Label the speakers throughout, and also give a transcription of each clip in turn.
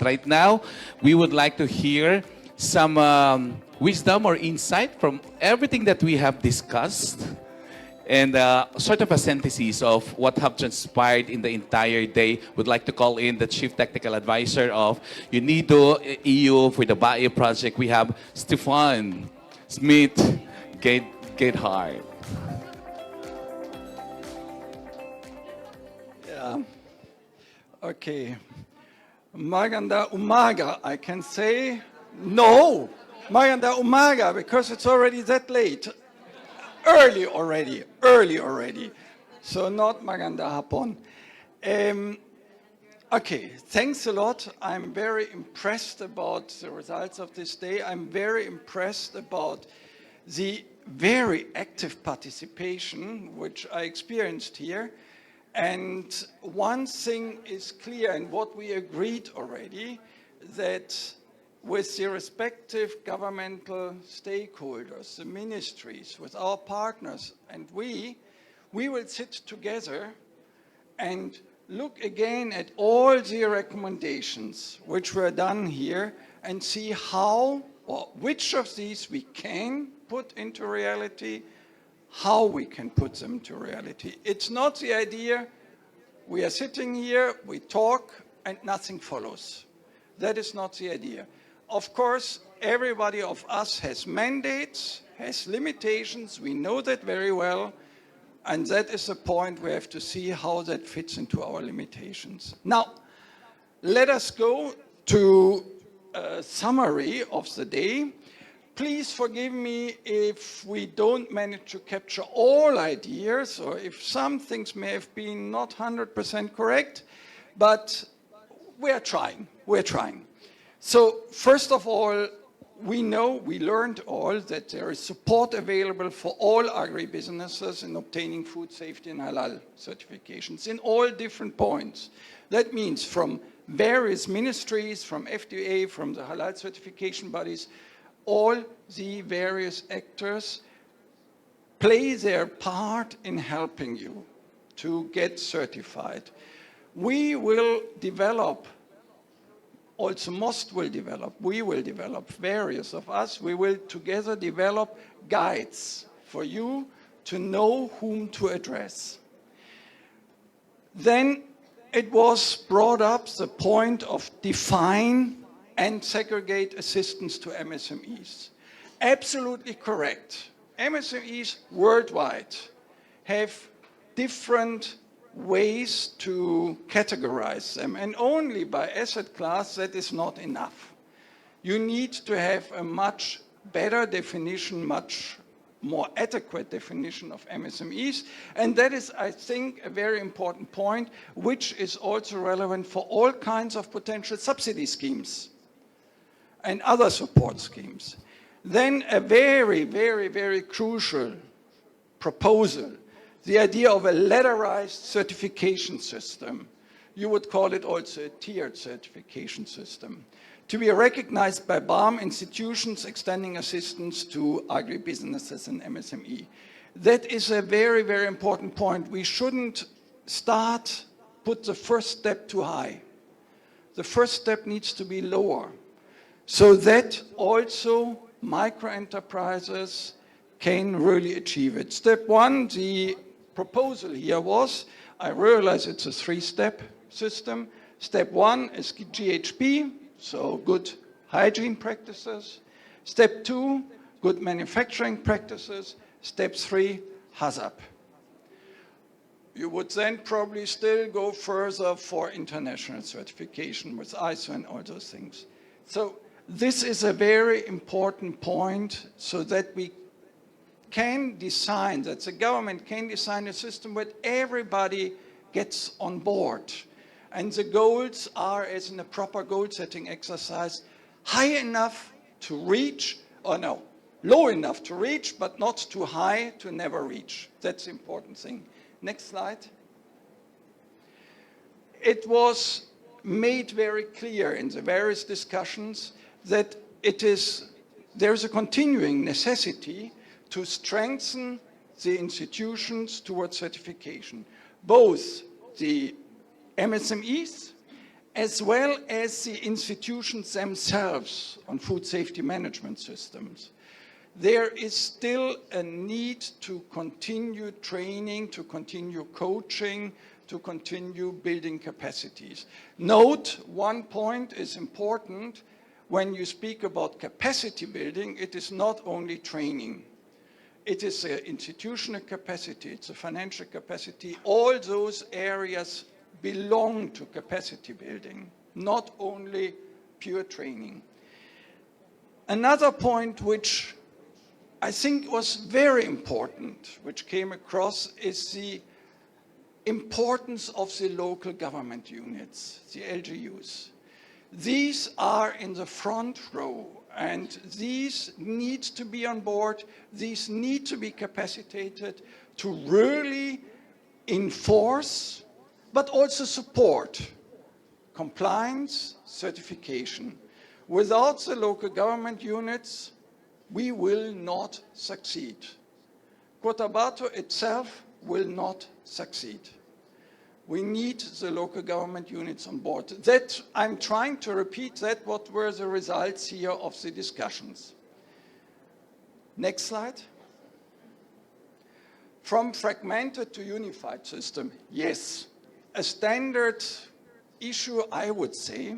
Speaker 1: right now, we would like to hear some wisdom or insight from everything that we have discussed, and sort of a synthesis of what have transpired in the entire day. Would like to call in the Chief Technical Advisor of UNIDO EU for the BAE project. We have Stephan Schmitt-Degenhardt.
Speaker 2: Yeah. Okay. Maganda umaga, I can say no. Maganda umaga, because it's already that late. Early already. So not maganda hapon. Okay, thanks a lot. I'm very impressed about the results of this day. I'm very impressed about the very active participation which I experienced here. And one thing is clear, and what we agreed already, that with the respective governmental stakeholders, the ministries, with our partners, and we will sit together and look again at all the recommendations which were done here and see how or which of these we can put into reality, how we can put them to reality. It's not the idea we are sitting here, we talk, and nothing follows. That is not the idea. Of course, everybody of us has mandates, has limitations, we know that very well, and that is the point we have to see how that fits into our limitations. Now, let us go to a summary of the day. Please forgive me if we don't manage to capture all ideas, or if some things may have been not 100% correct, but we're trying. So first of all, we learned all that there is support available for all agribusinesses in obtaining food safety and halal certifications in all different points. That means from various ministries, from FDA, from the halal certification bodies, all the various actors play their part in helping you to get certified. We will develop, also MOST will develop, we will develop, various of us, we will together develop guides for you to know whom to address. Then it was brought up the point of define and segregate assistance to MSMEs. Absolutely correct. MSMEs worldwide have different ways to categorize them, and only by asset class that is not enough. You need to have a much better definition, much more adequate definition of MSMEs, and that is, I think, a very important point, which is also relevant for all kinds of potential subsidy schemes and other support schemes. Then a very, very, very crucial proposal, the idea of a letterized certification system. You would call it also a tiered certification system, to be recognized by BARMM institutions extending assistance to agribusinesses and MSME. That is a very, very important point. We shouldn't put the first step too high. The first step needs to be lower, so that also micro-enterprises can really achieve it. Step one, the proposal here was, I realize it's a three-step system. Step one is GHP, so good hygiene practices. Step two, good manufacturing practices. Step three, HACCP. You would then probably still go further for international certification with ISO and all those things. So this is a very important point, so that we can design, that the government can design a system where everybody gets on board. And the goals are, as in a proper goal-setting exercise, high enough to reach, or no, low enough to reach, but not too high to never reach. That's the important thing. Next slide. It was made very clear in the various discussions that there's a continuing necessity to strengthen the institutions towards certification, both the MSMEs as well as the institutions themselves on food safety management systems, there is still a need to continue training, to continue coaching, to continue building capacities. Note, one point is important. When you speak about capacity building, it is not only training. It is an institutional capacity, it's a financial capacity. All those areas belong to capacity building, not only pure training. Another point which I think was very important, which came across, is the importance of the local government units, the LGUs. These are in the front row, and these need to be on board. These need to be capacitated to really enforce, but also support compliance, certification. Without the local government units, we will not succeed. Cotabato itself will not succeed. We need the local government units on board. That, I'm trying to repeat that, what were the results here of the discussions. Next slide. From fragmented to unified system, yes. A standard issue, I would say,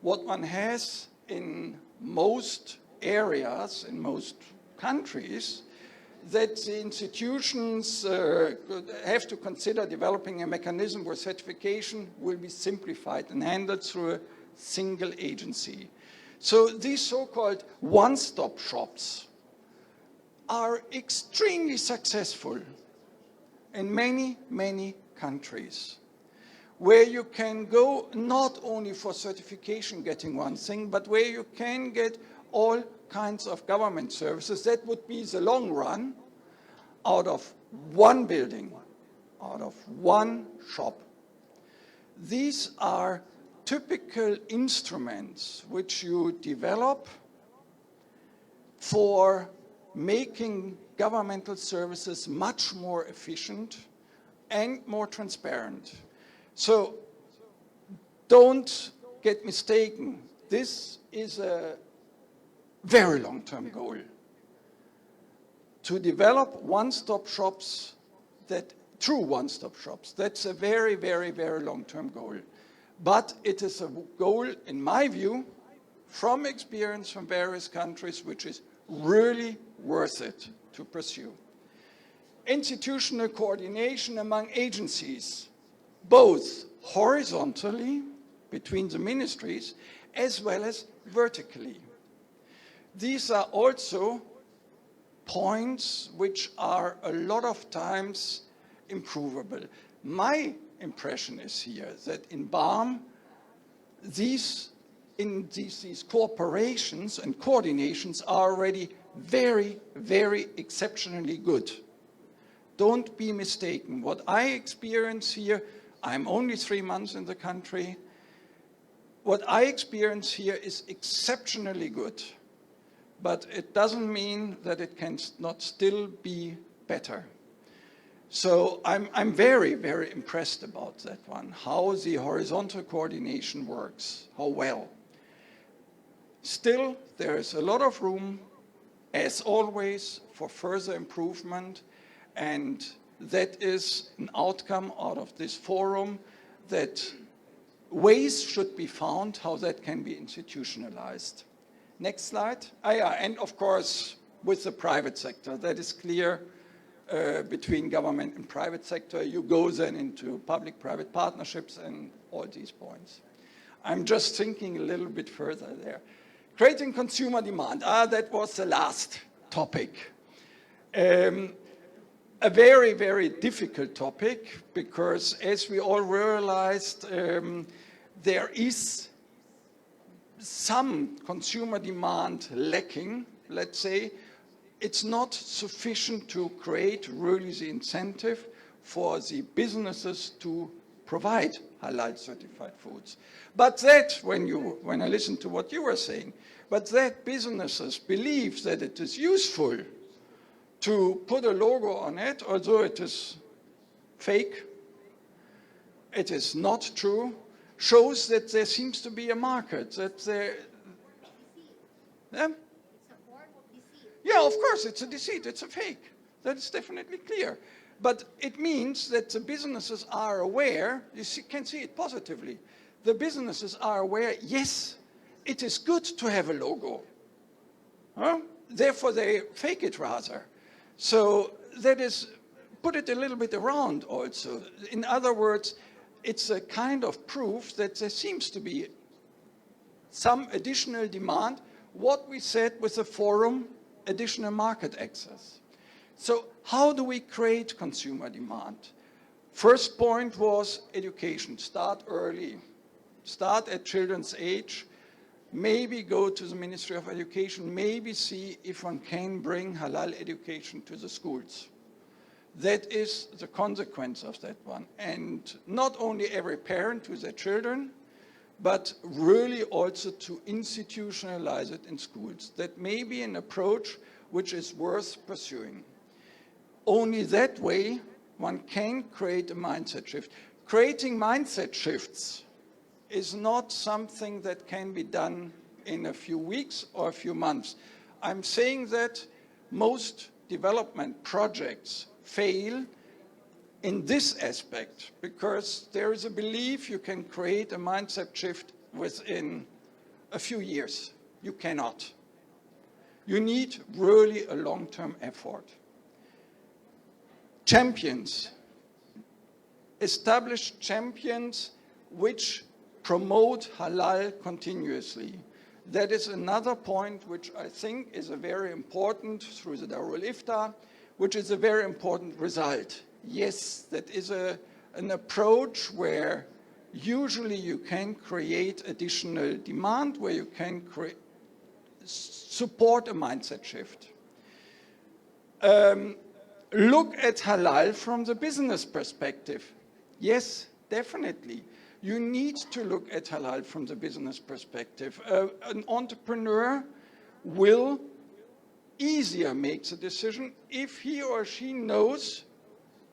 Speaker 2: what one has in most areas, in most countries, that the institutions have to consider developing a mechanism where certification will be simplified and handled through a single agency. So these so-called one-stop shops are extremely successful in many, many countries, where you can go not only for certification getting one thing, but where you can get all kinds of government services. That would be the long run, out of one building, out of one shop. These are typical instruments which you develop for making governmental services much more efficient and more transparent. So don't get mistaken. This is a very long-term goal. To develop one-stop shops, true one-stop shops, that's a very, very, very long-term goal. But it is a goal, in my view, from experience from various countries, which is really worth it to pursue. Institutional coordination among agencies, both horizontally between the ministries as well as vertically. These are also points which are a lot of times improvable. My impression is here that in BARMM, these cooperations and coordinations are already very, very exceptionally good. Don't be mistaken. What I experience here, I'm only 3 months in the country. What I experience here is exceptionally good, but it doesn't mean that it can not still be better. So I'm very, very impressed about that one, how the horizontal coordination works, how well. Still, there is a lot of room, as always, for further improvement, and that is an outcome out of this forum, that ways should be found how that can be institutionalized. Next slide. And of course, with the private sector, that is clear. Between government and private sector, you go then into public-private partnerships and all these points. I'm just thinking a little bit further there. Creating consumer demand. That was the last topic. A very, very difficult topic, because as we all realized, there is some consumer demand lacking, let's say. It's not sufficient to create really the incentive for the businesses to provide halal certified foods. But that, when I listen to what you were saying, but that businesses believe that it is useful to put a logo on it, although it is fake, it is not true. shows that there seems to be a market, that there... Yeah? Yeah, of course, it's a deceit, it's a fake. That is definitely clear. But it means that the businesses are aware, can see it positively. The businesses are aware, yes, it is good to have a logo. Huh? Therefore, they fake it rather. So that is, put it a little bit around also. In other words, it's a kind of proof that there seems to be some additional demand, what we said with the forum, additional market access. So how do we create consumer demand? First point was education. Start early. Start at children's age. Maybe go to the Ministry of Education. Maybe see if one can bring halal education to the schools. That is the consequence of that one. And not only every parent to their children, but really also to institutionalize it in schools. That may be an approach which is worth pursuing. Only that way one can create a mindset shift. Creating mindset shifts is not something that can be done in a few weeks or a few months. I'm saying that most development projects fail in this aspect because there is a belief you can create a mindset shift within a few years. You cannot. You need really a long-term effort. Champions. Establish champions which promote halal continuously. That is another point which I think is a very important, through the Darul Iftar, which is a very important result. Yes, that is an approach where usually you can create additional demand, where you can support a mindset shift. Look at halal from the business perspective. Yes, definitely. You need to look at halal from the business perspective. An entrepreneur will easier make the decision if he or she knows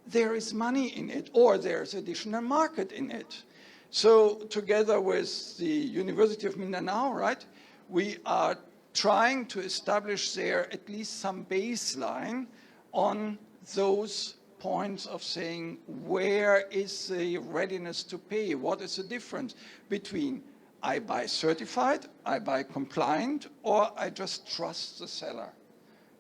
Speaker 2: there is money in it or there's additional market in it. So together with the University of Mindanao, right, we are trying to establish there at least some baseline on those points of saying where is the readiness to pay? What is the difference between I buy certified, I buy compliant, or I just trust the seller?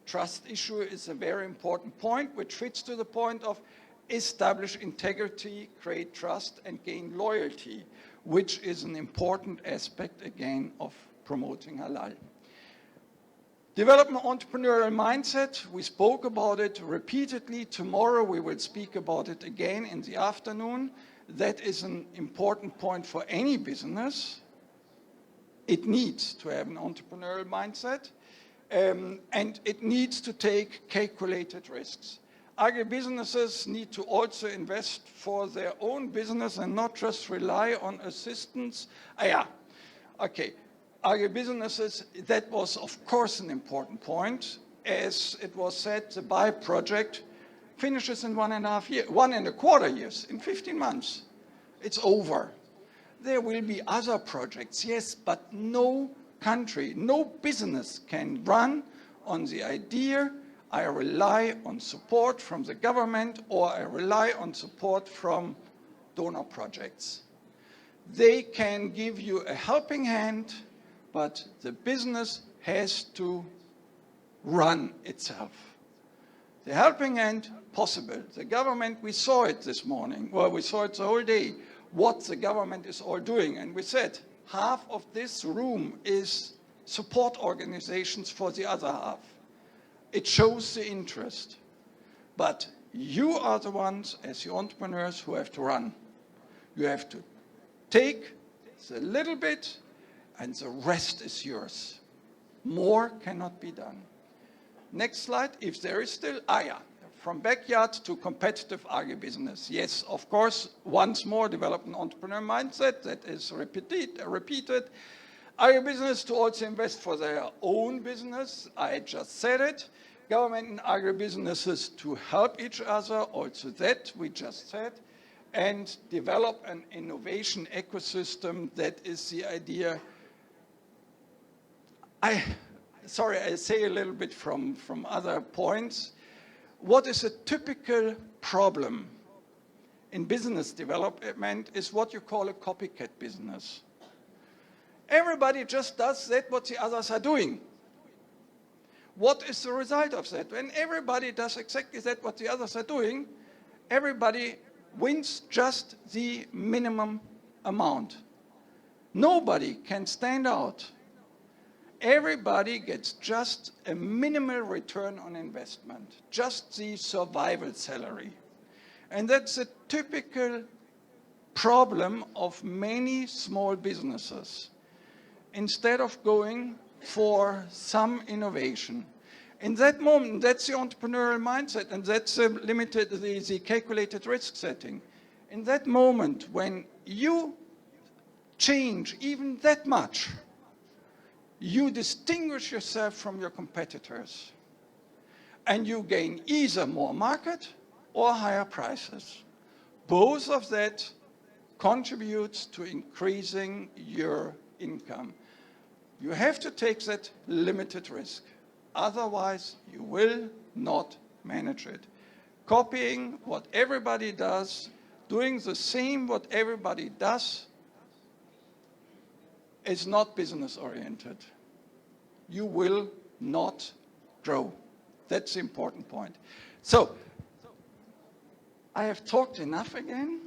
Speaker 2: Trust issue is a very important point, which fits to the point of establish integrity, create trust, and gain loyalty, which is an important aspect, again, of promoting halal. Develop an entrepreneurial mindset. We spoke about it repeatedly. Tomorrow we will speak about it again in the afternoon. That is an important point for any business. It needs to have an entrepreneurial mindset. And it needs to take calculated risks. Agribusinesses need to also invest for their own business and not just rely on assistance. Agribusinesses, that was of course an important point. As it was said, the BAI project finishes in 1.25 years, in 15 months. It's over. There will be other projects, yes, but no country, no business can run on the idea I rely on support from the government or I rely on support from donor projects. They can give you a helping hand, but the business has to run itself. The helping hand, possible. The government, we saw it this morning. Well, we saw it the whole day, what the government is all doing. And we said, half of this room is support organizations for the other half. It shows the interest. But you are the ones, as the entrepreneurs, who have to run. You have to take the little bit, and the rest is yours. More cannot be done. Next slide, if there is still, from backyard to competitive agribusiness. Yes, of course, once more, develop an entrepreneur mindset that is repeated. Agribusiness to also invest for their own business. I just said it. Government and agribusinesses to help each other. Also that we just said. and develop an innovation ecosystem. That is the idea. Sorry, I say a little bit from other points. What is a typical problem in business development is what you call a copycat business. Everybody just does that what the others are doing. What is the result of that? When everybody does exactly that what the others are doing, everybody wins just the minimum amount. Nobody can stand out. Everybody gets just a minimal return on investment, just the survival salary. And that's a typical problem of many small businesses. Instead of going for some innovation. In that moment, that's the entrepreneurial mindset, and that's the calculated risk setting. In that moment, when you change even that much, you distinguish yourself from your competitors, and you gain either more market or higher prices. Both of that contributes to increasing your income. You have to take that limited risk. Otherwise, you will not manage it. Copying what everybody does, doing the same what everybody does, is not business-oriented. You will not grow. That's the important point. So, I have talked enough again.